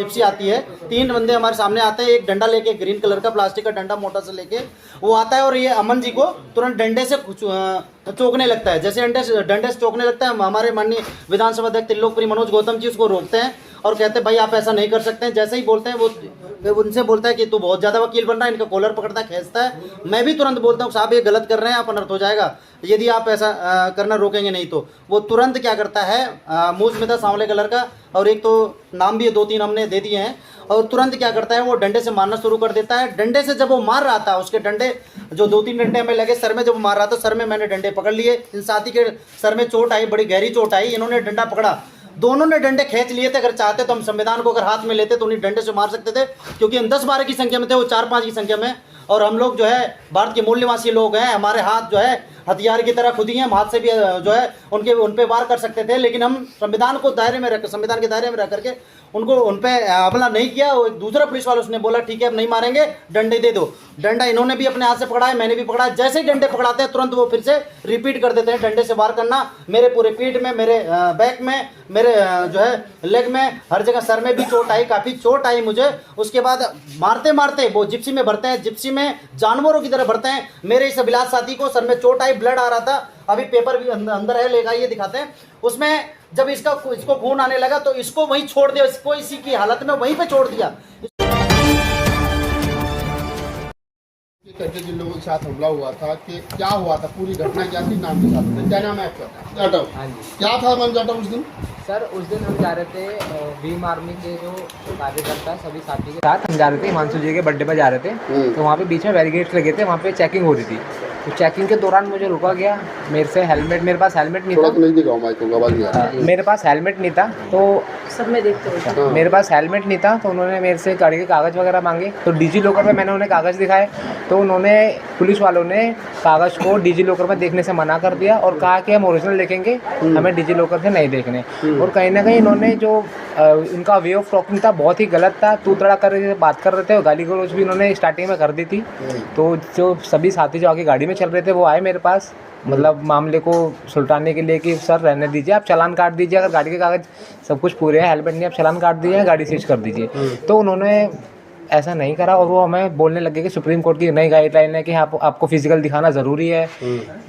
Gypsy आती है, 3 बंदे हमारे सामने आते हैं, एक डंडा लेके, ग्रीन कलर का प्लास्टिक का डंडा मोटा सा लेके वो आता है और ये अमन जी को तुरंत डंडे से चौंकने लगता है। जैसे डंडे से चौंकने लगता है, हमारे माननीय विधानसभा अध्यक्ष त्रिलोकपुरी मनोज गौतम जी उसको रोकते हैं और कहते हैं भाई आप ऐसा नहीं कर सकते हैं। जैसे ही बोलते हैं वो उनसे बोलता है कि तू बहुत ज़्यादा वकील बन रहा है, इनका कॉलर पकड़ता है, खींचता है। मैं भी तुरंत बोलता हूँ साहब ये गलत कर रहे हैं, आप अनर्थ हो जाएगा यदि आप ऐसा करना रोकेंगे नहीं तो। वो तुरंत क्या करता है, मूछ में था सांवले कलर का और एक तो नाम भी 2-3 हमने दे दिए हैं, और तुरंत क्या करता है वो डंडे से मारना शुरू कर देता है। डंडे से जब वो मार रहा था, उसके डंडे जो 2-3 डंडे हमें लगे सर में, जब वो मार रहा था सर में मैंने डंडे पकड़ लिए। इन साथी के सर में चोट आई, बड़ी गहरी चोट आई, इन्होंने डंडा पकड़ा, दोनों ने डंडे खींच लिए थे। अगर चाहते तो हम संविधान को अगर हाथ में लेते तो उन्हें डंडे से मार सकते थे, क्योंकि हम 10-12 की संख्या में थे, वो 4-5 की संख्या में। और हम लोग जो है भारत के मूल निवासी लोग हैं, हमारे हाथ जो है हथियार की तरह खुद ही हैं, हम हाथ से भी जो है उन पे वार कर सकते थे, लेकिन हम संविधान के दायरे में रह करके उन पे हमला नहीं किया। वो एक दूसरा पुलिस वाला उसने बोला ठीक है अब नहीं मारेंगे, डंडे दे दो। डंडा इन्होंने भी अपने हाथ से पकड़ा है, मैंने भी पकड़ा है। जैसे ही डंडे पकड़ाते हैं तुरंत वो फिर से रिपीट कर देते हैं डंडे से वार करना, मेरे पूरे पीठ में, मेरे बैक में, मेरे जो है लेग में, हर जगह सर में भी चोट आई, काफ़ी चोट आई मुझे। उसके बाद मारते मारते वो जिप्सी में भरते हैं, जिप्सी में जानवरों की तरह भरते हैं। मेरे इस अभिलाष साथी को सर में चोट आई, ब्लड आ रहा था, अभी पेपर भी अंदर है, लेगा ये दिखाते हैं। उसमें जब इसको खून आने लगा तो इसको वहीं छोड़ दिया, इसको इसी की हालत में वहीं पे छोड़ दिया। करके जिन लोगों के साथ हमला हुआ था कि क्या हुआ था, पूरी घटना क्या थी, नाम के साथ क्या नाम है आपका? जाटव। हाँ जी। क्या था मन जाटव उस दिन? सर उस दिन हम जा रहे थे भीम आर्मी के जो कार्यकर्ता सभी साथी के साथ हम जा रहे थे, हिमांशु जी के बर्थडे पर जा रहे थे। तो वहाँ पे बीच में बैरिकेड्स लगे थे, वहाँ पे चेकिंग हो रही थी। तो चेकिंग के दौरान मुझे रुका गया, मेरे पास हेलमेट नहीं था, मेरे पास हेलमेट नहीं था, तो सब में देखते हो मेरे पास हेलमेट नहीं था, तो उन्होंने मेरे से गाड़ी के कागज़ वगैरह मांगे। तो डिजी लॉकर में मैंने उन्हें कागज़ दिखाए, तो उन्होंने पुलिस वालों ने कागज़ को डिजी लॉकर में देखने से मना कर दिया और कहा कि हम ओरिजिनल देखेंगे, हमें डिजी लॉकर से नहीं देखने। और कहीं ना कहीं इन्होंने जो इनका वे ऑफ टॉकिंग था बहुत ही गलत था, तू तड़ा कर बात कर रहे थे और गाली गलौज भी इन्होंने स्टार्टिंग में कर दी थी। तो जो सभी साथी जो आगे गाड़ी में चल रहे थे वो आए मेरे पास, मतलब मामले को सुलटाने के लिए कि सर रहने दीजिए, आप चालान काट दीजिए, अगर गाड़ी के कागज़ सब कुछ पूरे हैं, हेलमेट नहीं, आप चालान काट दीजिए, गाड़ी सीज कर दीजिए। तो उन्होंने ऐसा नहीं करा और वो हमें बोलने लगे कि सुप्रीम कोर्ट की नई गाइडलाइन है कि आपको फिजिकल दिखाना ज़रूरी है,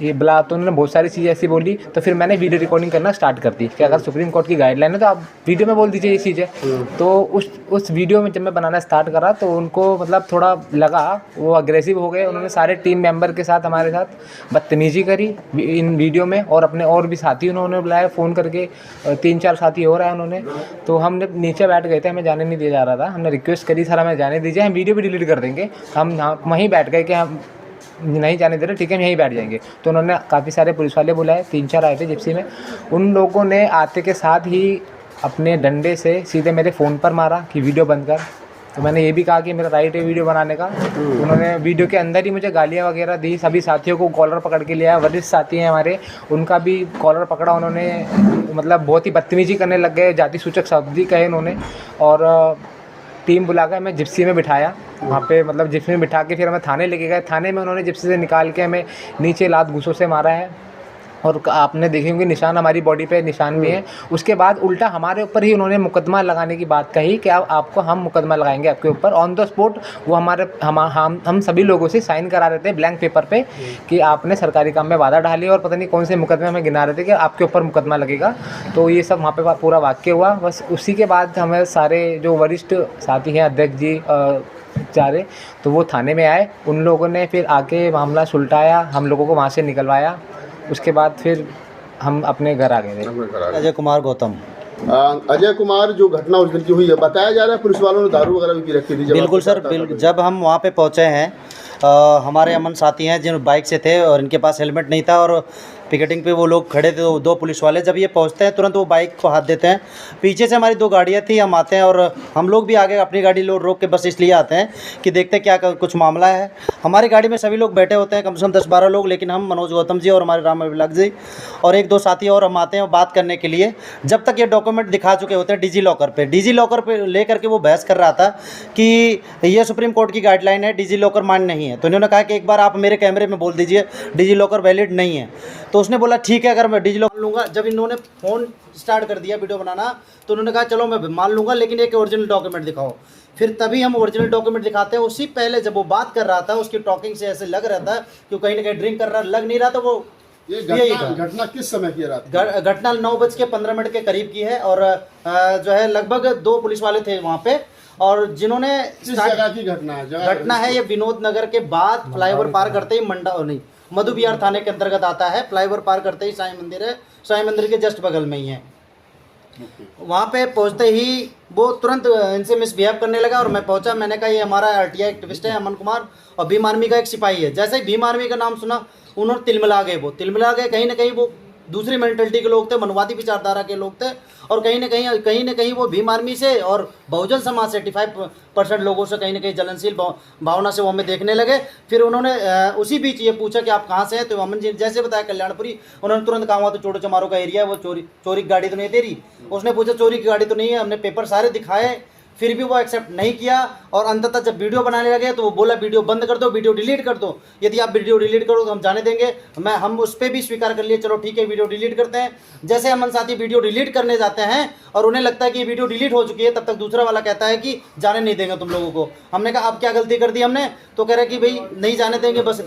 ये बुला। तो उन्होंने बहुत सारी चीज़ें ऐसी बोली, तो फिर मैंने वीडियो रिकॉर्डिंग करना स्टार्ट कर दी कि अगर सुप्रीम कोर्ट की गाइडलाइन है तो आप वीडियो में बोल दीजिए ये चीज़ें। तो उस वीडियो में जब मैं बनाना स्टार्ट करा तो उनको मतलब थोड़ा लगा, वो अग्रेसिव हो गए। उन्होंने सारे टीम मेंबर के साथ हमारे साथ बदतमीजी करी इन वीडियो में, और अपने और भी साथी उन्होंने बुलाया फ़ोन करके, 3-4 साथी और आए उन्होंने। तो हमने नीचे बैठ गए थे, हमें जाने नहीं दिया जा रहा था, हमने रिक्वेस्ट करी सर हमें जाने दीजिए, हम वीडियो भी डिलीट कर देंगे। हम वहीं बैठ गए कि हम नहीं जाने दे रहे, ठीक है हम यहीं बैठ जाएंगे। तो उन्होंने काफ़ी सारे पुलिस वाले बुलाए, 3-4 आए थे जिप्सी में। उन लोगों ने आते के साथ ही अपने डंडे से सीधे मेरे फ़ोन पर मारा कि वीडियो बंद कर। तो मैंने ये भी कहा कि मेरा राइट है वीडियो बनाने का। उन्होंने वीडियो के अंदर ही मुझे गालियाँ वगैरह दी, सभी साथियों को कॉलर पकड़ के लिया, वरिष्ठ साथी हैं हमारे, उनका भी कॉलर पकड़ा उन्होंने, मतलब बहुत ही बदतमीजी करने लग गए, जाति सूचक शब्द ही कहे उन्होंने। और टीम बुला कर हमें जिप्सी में बिठाया, वहाँ पे मतलब जिप्सी में बिठा के फिर हमें थाने लेके गए। थाने में उन्होंने जिप्सी से निकाल के हमें नीचे लात घूंसों से मारा है, और आपने देखे होंगे निशान, हमारी बॉडी पे निशान भी है। उसके बाद उल्टा हमारे ऊपर ही उन्होंने मुकदमा लगाने की बात कही कि आपको हम मुकदमा लगाएंगे आपके ऊपर ऑन द स्पॉट। वो हम सभी लोगों से साइन करा रहे थे ब्लैंक पेपर पे कि आपने सरकारी काम में बाधा डाली, और पता नहीं कौन से मुकदमे हमें गिना रहे थे कि आपके ऊपर मुकदमा लगेगा। तो ये सब वहाँ पे पूरा वाक्य हुआ। बस उसी के बाद हमें सारे जो वरिष्ठ साथी हैं, अध्यक्ष जी सारे, तो वो थाने में आए। उन लोगों ने फिर आके मामला सुलटाया, हम लोगों को वहाँ से निकलवाया। उसके बाद फिर हम अपने घर आ गए थे। अजय कुमार गौतम। अजय कुमार, जो घटना उस दिन की हुई है, बताया जा रहा है पुलिस वालों ने दारू वगैरह भी पी रखी थी? बिल्कुल सर, बिल्कुल। जब हम वहाँ पे पहुँचे हैं, हमारे अमन साथी हैं जिन बाइक से थे और इनके पास हेलमेट नहीं था, और पिकेटिंग पे वो लोग खड़े थे, 2 पुलिस वाले। जब ये पहुंचते हैं तुरंत वो बाइक को हाथ देते हैं। पीछे से हमारी 2 गाड़ियां थी, हम आते हैं और हम लोग भी आगे अपनी गाड़ी रोक के बस इसलिए आते हैं कि देखते क्या कुछ मामला है। हमारी गाड़ी में सभी लोग बैठे होते हैं, कम से कम 10-12 लोग, लेकिन हम मनोज गौतम जी और हमारे राम अभिलाष जी और 1-2 साथी और हम आते हैं बात करने के लिए। जब तक ये डॉक्यूमेंट दिखा चुके होते हैं डिजी लॉकर पे ले करके वो बहस कर रहा था कि ये सुप्रीम कोर्ट की गाइडलाइन है, डिजी लॉकर मान्य नहीं है। तो इन्होंने कहा कि एक बार आप मेरे कैमरे में बोल दीजिए डिजी लॉकर वैलिड नहीं है। तो उसने बोला ठीक है अगर मैं डिजिलॉकर लूँगा। जब इन्होंने फ़ोन स्टार्ट कर दिया वीडियो बनाना तो उन्होंने कहा चलो मैं मान लूँगा लेकिन एक ओरिजिनल डॉक्यूमेंट दिखाओ। फिर तभी हम ओरिजिनल डॉक्यूमेंट दिखाते हैं। उससी पहले जब वो बात कर रहा था उसकी टॉकिंग से ऐसे लग रहा था कि कहीं ना कहीं ड्रिंक कर रहा, लग नहीं रहा। तो वो ये यही था। घटना किस समय की रात की? घटना 9:15 के करीब की है और जो है लगभग 2 पुलिस वाले थे वहाँ पे और जिन्होंने किस जगह की घटना है? घटना है ये विनोद नगर के बाद फ्लाईओवर पार करते ही मंडा नहीं मधु बिहार थाने के अंतर्गत आता है। फ्लाईओवर पार करते ही साईं मंदिर है, साईं मंदिर के जस्ट बगल में ही है। वहाँ पे पहुँचते ही वो तुरंत इनसे मिसबिहेव करने लगा और मैं पहुँचा। मैंने कहा ये हमारा आरटीआई एक्टिविस्ट है अमन कुमार और भीम आर्मी का एक सिपाही है। जैसे ही भीम आर्मी का नाम सुना उन्होंने तिलमिला गए। वो तिलमिला गए, कहीं ना कहीं वो दूसरी मेंटलिटी के लोग थे, मनवादी विचारधारा के लोग थे और कहीं ना कहीं वो भीम आर्मी से और बहुजन समाज से 85% लोगों से कहीं ना कहीं जलनशील भावना से वो हमें देखने लगे। फिर उन्होंने उसी बीच ये पूछा कि आप कहाँ से हैं, तो अमन जी जैसे बताया कल्याणपुरी। उन्होंने तुरंत कहा वहाँ तो चोरो चमारों का एरिया है, वो चोरी की गाड़ी तो नहीं है तेरी। उसने पूछा चोरी की गाड़ी तो नहीं है, हमने पेपर सारे दिखाए फिर भी वो एक्सेप्ट नहीं किया और अंततः जब वीडियो बनाने लगे तो वो बोला वीडियो बंद कर दो, वीडियो डिलीट कर दो। यदि आप वीडियो डिलीट करो तो हम जाने देंगे। हम उस पर भी स्वीकार कर लिए, चलो ठीक है वीडियो डिलीट करते हैं। जैसे अमन साथी वीडियो डिलीट करने जाते हैं और उन्हें लगता है कि वीडियो डिलीट हो चुकी है, तब तक दूसरा वाला कहता है कि जाने नहीं देंगे तुम लोगों को। हमने कहा अब क्या गलती कर दी हमने, तो कह रहे कि भाई नहीं जाने देंगे, बस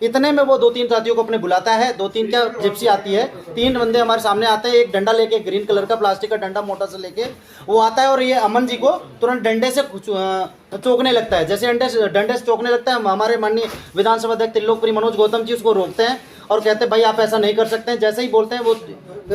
इतने में वो 2-3 साथियों को अपने बुलाता है। 2-3 क्या जिप्सी आती है, 3 बंदे हमारे सामने आते हैं। एक डंडा लेके, ग्रीन कलर का प्लास्टिक का डंडा मोटा सा लेके वो आता है और ये अमन जी को तुरंत डंडे से चौंकने लगता है। जैसे डंडे से चौंकने लगता है, हमारे माननीय विधानसभा अध्यक्ष त्रिलोकपुरी मनोज गौतम जी उसको रोकते हैं और कहते हैं भाई आप ऐसा नहीं कर सकते हैं। जैसे ही बोलते हैं वो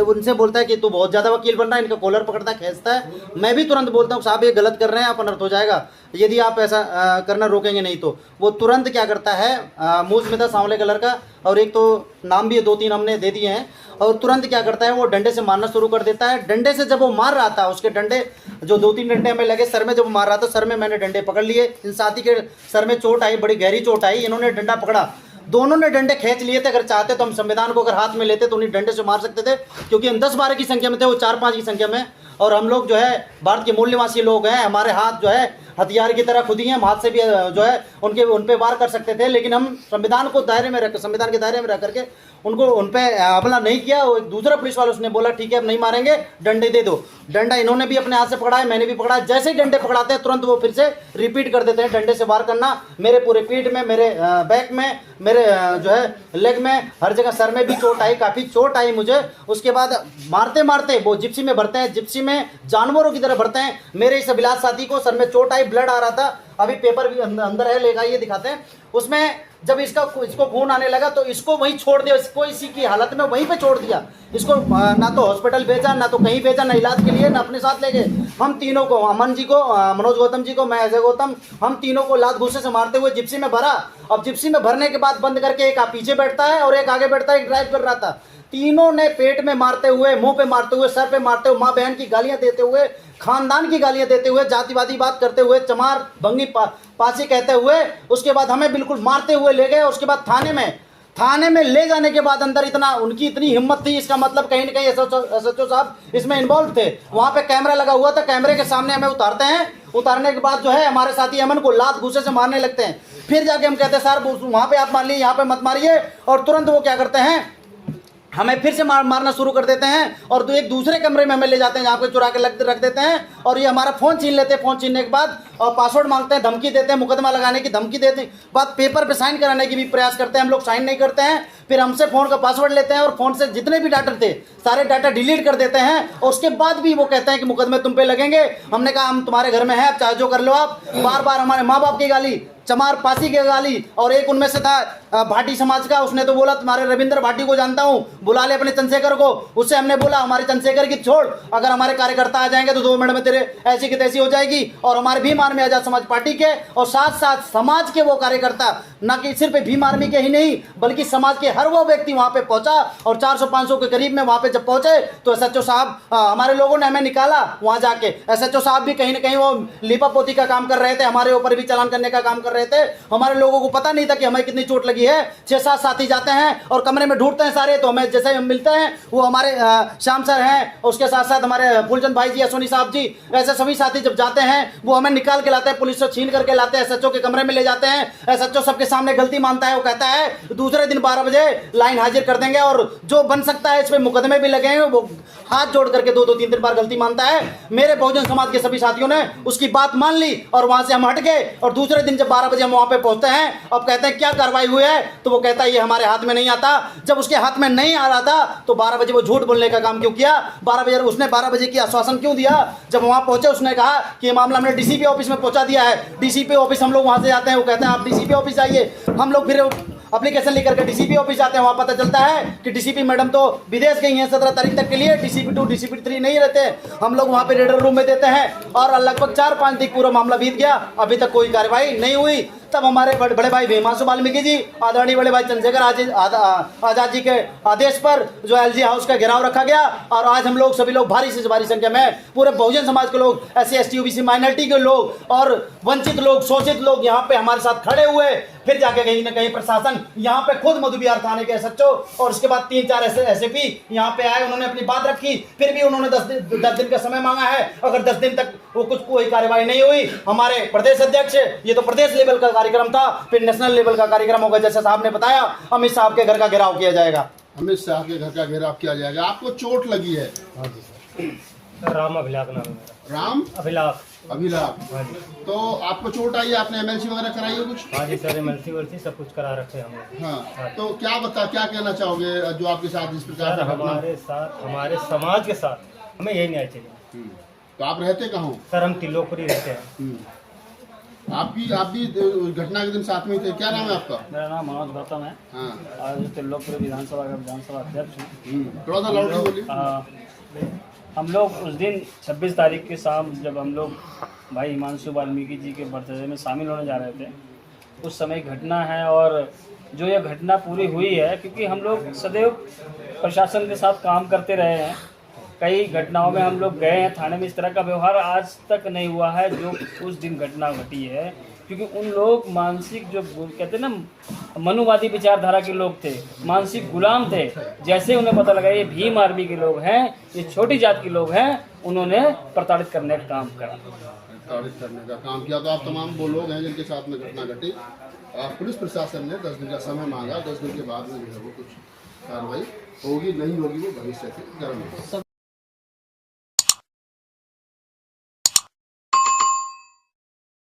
उनसे बोलता है कि तू बहुत ज़्यादा वकील बन रहा है। इनका कॉलर पकड़ता है, खींचता है। मैं भी तुरंत बोलता हूँ साहब ये गलत कर रहे हैं, आप अनर्थ हो जाएगा यदि आप ऐसा करना रोकेंगे नहीं तो। वो तुरंत क्या करता है, मूछ में था सांवले कलर का और एक तो नाम भी 2-3 हमने दे दिए हैं, और तुरंत क्या करता है वो डंडे से मारना शुरू कर देता है। डंडे से जब वो मार रहा था, उसके डंडे जो 2-3 डंडे हमें लगे सर में, जब वो मार रहा था सर में मैंने डंडे पकड़ लिए। इन साथी के सर में चोट आई, बड़ी गहरी चोट आई। इन्होंने डंडा पकड़ा, दोनों ने डंडे खींच लिए थे। अगर चाहते तो हम संविधान को अगर हाथ में लेते तो उन्हें डंडे से मार सकते थे, क्योंकि हम 10-12 की संख्या में थे, वो 4-5 की संख्या में। और हम लोग जो है भारत के मूल निवासी लोग हैं, हमारे हाथ जो है हथियार की तरह खुद ही हैं, हम हाथ से भी जो है उन पे वार कर सकते थे, लेकिन हम संविधान के दायरे में रह करके उन पे हमला नहीं किया। वो एक दूसरा पुलिस वाला उसने बोला ठीक है अब नहीं मारेंगे, डंडे दे दो। डंडा इन्होंने भी अपने हाथ से पकड़ा है, मैंने भी पकड़ा। जैसे ही डंडे पकड़ाते हैं तुरंत वो फिर से रिपीट कर देते हैं डंडे से वार करना। मेरे पूरे पीठ में, मेरे बैक में, मेरे जो है लेग में, हर जगह सर में भी चोट आई, काफ़ी चोट आई मुझे। उसके बाद मारते मारते वो जिप्सी में भरते हैं, जिप्सी में जानवरों की तरह भरते हैं। मेरे इस अभिलाष साथी को सर में चोट आई, ब्लड आ रहा था। अभी पेपर भी अंदर है, लेगा ये दिखाते हैं। उसमें जब इसको खून आने लगा तो इसको वहीं छोड़ दिया, इसको इसी की हालत में वहीं पे छोड़ दिया। इसको ना तो हॉस्पिटल भेजा, ना तो कहीं भेजा, ना इलाज के लिए, ना अपने साथ ले गए। हम तीनों को, अमन जी को, मनोज गौतम जी को, मैं अजय गौतम, हम तीनों को लात घूसे से मारते हुए जिप्सी में भरा। अब जिप्सी में भरने के बाद बंद करके एक पीछे बैठता है और एक आगे बैठता है, एक ड्राइव कर रहा था। तीनों ने पेट में मारते हुए, मुंह पे मारते हुए, सर पे मारते हुए, माँ बहन की गालियां देते हुए, खानदान की गालियां देते हुए, जातिवादी बात करते हुए, चमार भंगी पासी कहते हुए, उसके बाद हमें बिल्कुल मारते हुए ले गए। उसके बाद थाने में ले जाने के बाद अंदर उनकी इतनी हिम्मत थी, इसका मतलब कहीं ना कहीं एसएचओ साहब इसमें इन्वॉल्व थे। वहां पे कैमरा लगा हुआ था, कैमरे के सामने हमें उतारते हैं। उतारने के बाद जो है हमारे साथी अमन को लात घूसे से मारने लगते हैं। फिर जाके हम कहते हैं सर वहां पे आप मार लीजिए, यहाँ पे मत मारिए। और तुरंत वो क्या करते हैं, हमें फिर से मारना शुरू कर देते हैं और तो एक दूसरे कमरे में हमें ले जाते हैं, जहाँ पे चुरा के रख देते हैं और ये हमारा फ़ोन छीन लेते हैं। फ़ोन छीनने के बाद और पासवर्ड मांगते हैं, धमकी देते हैं, मुकदमा लगाने की धमकी देते हैं, बाद पेपर पे साइन कराने की भी प्रयास करते हैं। हम लोग साइन नहीं करते हैं, फिर हमसे फ़ोन का पासवर्ड लेते हैं और फ़ोन से जितने भी डाटा थे सारे डाटा डिलीट कर देते हैं। और उसके बाद भी वो कहते हैं कि मुकदमे तुम पे लगेंगे। हमने कहा हम तुम्हारे घर में हैं, आप चाहे जो कर लो। आप बार हमारे माँ बाप की गाली, चमार पासी की गाली, और एक उनमें से था भाटी समाज का, उसने तो बोला तुम्हारे रविंद्र भाटी को जानता हूँ, बुला ले अपने चंद्रशेखर को। उससे हमने बोला हमारे चंद्रशेखर की छोड़, अगर हमारे कार्यकर्ता आ जाएंगे तो 2 मिनट में तेरे ऐसी की तैसी हो जाएगी। और हमारे भीम आर्मी आजाद समाज पार्टी के और साथ साथ समाज के वो कार्यकर्ता, न कि सिर्फ भीम आर्मी के ही नहीं बल्कि समाज के हर वो व्यक्ति वहाँ पे पहुँचा। और 400-500 के करीब में वहाँ पे जब पहुँचे तो एसएचओ साहब, हमारे लोगों ने हमें निकाला वहाँ जाके। एसएचओ साहब भी कहीं ना कहीं वो लिपा पोती का काम कर रहे थे, हमारे ऊपर भी चालान करने का काम कर रहे रहे थे, हमारे लोगों को पता नहीं था कि हमें कितनी चोट लगी है। 6-7 साथी जाते हैं और कमरे में ढूंढते हैं सारे, तो हमें जैसे हम मिलते हैं वो हमारे श्याम सर हैं, उसके साथ साथ हमारे फूलचंद भाई जी, सोनी साहब जी, ऐसे सभी साथी जब जाते हैं वो हमें निकाल के लाते हैं, पुलिस से छीन करके लाते हैं, एसएचओ के कमरे में ले जाते हैं। एसएचओ सबके सामने गलती मानता है, वो कहता है दूसरे दिन 12 बजे लाइन हाजिर कर देंगे और जो बन सकता है, इस पे मुकदमे भी लगे हैं। वो हाथ जोड़ करके 2-3 बार गलती मानता है। मेरे बहुजन समाज के सभी साथियों ने उसकी बात मान ली और वहां से हम हट गए। और दूसरे दिन जब 12 बजे हम वहां पे पहुंचते हैं, अब कहते हैं क्या कार्रवाई हुई है, तो वो कहता है ये हमारे हाथ में नहीं आता। जब उसके हाथ में नहीं आ रहा था तो 12 बजे वो झूठ बोलने का काम क्यों किया? 12 बजे उसने 12 बजे की आश्वासन क्यों दिया? जब वहां पहुंचे उसने कहा कि ये मामला हमने डीसीपी ऑफिस में पहुंचा दिया है। डीसीपी ऑफिस हम लोग वहां से जाते हैं, वो कहते हैं आप डीसीपी ऑफिस जाइए। हम लोग फिर एप्लीकेशन लेकर के डीसीपी ऑफिस जाते हैं, वहां पता चलता है कि डीसीपी मैडम तो विदेश गई हैं 17 तारीख तक के लिए, डीसीपी 2 डीसीपी 3 नहीं रहते। हम लोग वहां पे रेडर रूम में देते हैं और लगभग 4-5 दिन पूरा मामला बीत गया, अभी तक कोई कार्रवाई नहीं हुई। तब हमारे बड़े भाई भीमाशु वाल्मीकि जी, आदरणीय बड़े भाई चंद्रशेखर आजाद जी के आदेश पर जो एलजी हाउस का घेराव रखा गया और आज हम लोग सभी लोग भारी से भारी संख्या में पूरे बहुजन समाज के लोग, SC ST OBC माइनॉरिटी के लोग और वंचित लोग, शोषित लोग यहाँ पे हमारे साथ खड़े हुए। फिर जाके कहीं ना कहीं प्रशासन यहाँ पे खुद मधुबिहार थाने के SHO और उसके बाद 3-4 SAP यहाँ पे आए, उन्होंने अपनी बात रखी। फिर भी उन्होंने 10 दिन का समय मांगा है। अगर 10 दिन तक वो कोई कार्रवाई नहीं हुई, हमारे प्रदेश अध्यक्ष, ये तो प्रदेश लेवल का कार्यक्रम था, फिर नेशनल लेवल का कार्यक्रम होगा। जैसे साहब ने बताया, अमित साहब के घर का घेराव किया जाएगा। अमित शाह के घर का घेराव किया जाएगा। आपको चोट लगी है? राम अभिलाख नाम है मेरा। राम अभिलाख। अभिलाख। तो आपको चोट आई है, आपने MLC वगैरह कराई है कुछ? हाँ जी सर, MLC सब कुछ करा रखे हैं हम। हाँ, तो क्या कहना चाहोगे जो आपके साथ इस प्रकार सर का घटना? हमारे समाज के साथ हमें यही न्याय चाहिए। तो आप रहते कहाँ हो? सर हम तिलोकपुरी रहते हैं। आप भी घटना के दिन साथ में थे। क्या नाम है आपका? मेरा नाम मनोज गौतम है। हाँ, आज तिलोकपुर विधानसभा का विधानसभा अध्यक्ष हूँ। थोड़ा सा लाउडली बोलिए। हम लोग उस दिन 26 तारीख की शाम जब हम लोग भाई हिमांशु वाल्मीकि जी के बर्थडे में शामिल होने जा रहे थे, उस समय घटना है। और जो यह घटना पूरी हुई है, क्योंकि हम लोग सदैव प्रशासन के साथ काम करते रहे हैं, कई घटनाओं में हम लोग गए हैं थाने में, इस तरह का व्यवहार आज तक नहीं हुआ है जो उस दिन घटना घटी है। क्योंकि उन लोग मानसिक, जो कहते हैं ना, मनुवादी विचारधारा के लोग थे, मानसिक गुलाम थे। जैसे उन्हें पता लगा ये भीम आर्मी के लोग हैं, ये छोटी जात के लोग हैं, उन्होंने प्रताड़ित करने का काम करा। प्रताड़ित करने का काम किया। तो आप तमाम वो लोग हैं जिनके साथ में घटना घटी। पुलिस प्रशासन ने 10 दिन का समय मांगा। 10 दिन के बाद में जो है वो कुछ कार्रवाई होगी नहीं होगी वो भविष्य से गर्म है।